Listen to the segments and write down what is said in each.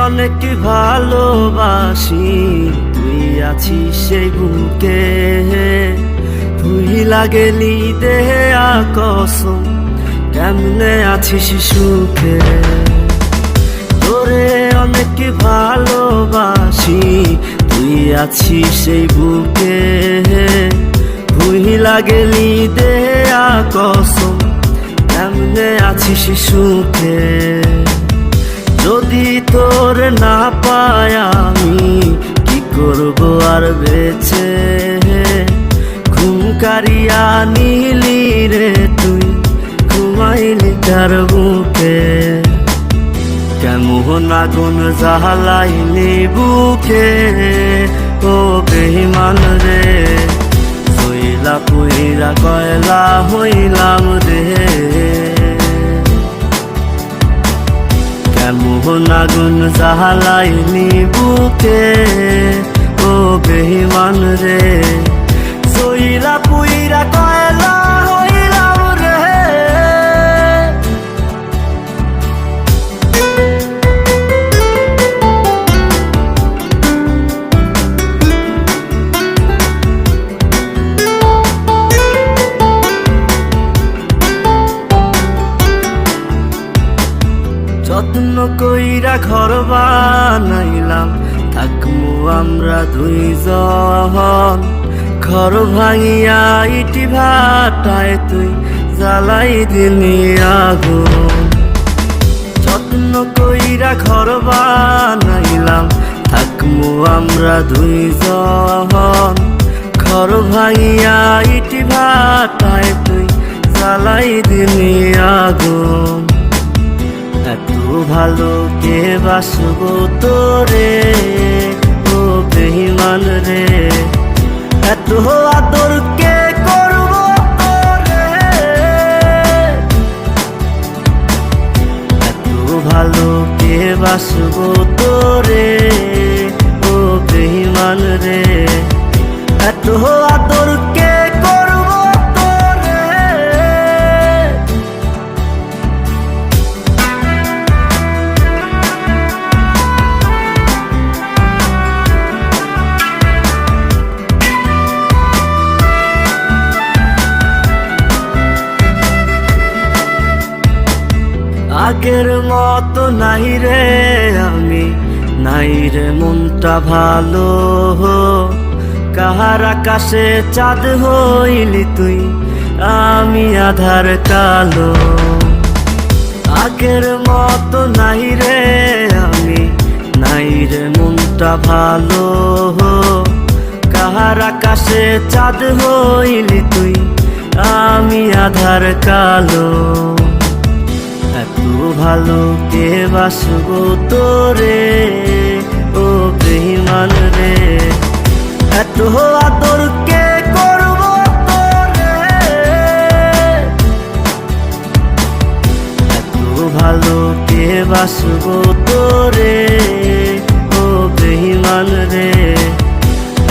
অনেক ভালোবাসি, তুই আছিস সেই বুকে। তুই লাগেলি দেহে কসম, কেমনে আছিস সুখে। তোরে অনেক ভালোবাসি, তুই আছিস সেই বুকে। তুই লাগেলি দেহে কসম, কেমনে আছিস সুখে। যদি তোর না পাই আমি কি করব আর বেঁচে। ঘুম কারিয়া নিলি রে তুই, ঘুমাইলি তার বুকে। কেমন আগুন জ্বালাইলি বুকে, ও বেঈমান রে। হইলা পুইরা কয়লা হইলাম রে। কেমন আগুন জ্বালাইলি বুকে, ও বেঈমান রে। সইলা পুইরা কয়লা হইলাম রে। যত্ন কইরা ঘর বানাইলাম, থাকমু আমরা দুইজন। ঘর ভাঙিয়া ইটি ভাটায় তুই জ্বালাই দিলি আগুন। যত্ন কইরা ঘর বানাইলাম, থাকমু আমরা দুইজন। ঘর ভাঙিয়া ইটি ভাটায় তুই জ্বালাই দিলি আগুন। এত ভালো কে বাসবো তোরে, ও বেঈমান রে। এত আদর কে করবো তোরে। এত ভালো কে বাসবো তোরে, ও বেঈমান রে। এত আদর কে করবো তোরে। আগের মতো নাই রে আমি, নাই রে মনটা ভালো। কাহার আকাশে চাঁদ হইলি তুই, আমি আধার কালো। আগের মতো নাই রে আমি, নাই রে মনটা ভালো। কাহার আকাশে চাঁদ হইলি তুই, আমি আধার কালো। এত ভালো কে বাসবো তোরে, ও বেঈমান রে। এত আদর কে করবো তোরে। এত ভালো কে বাসবো তোরে, ও বেঈমান রে।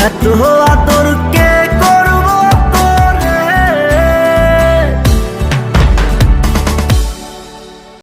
এত আদর কে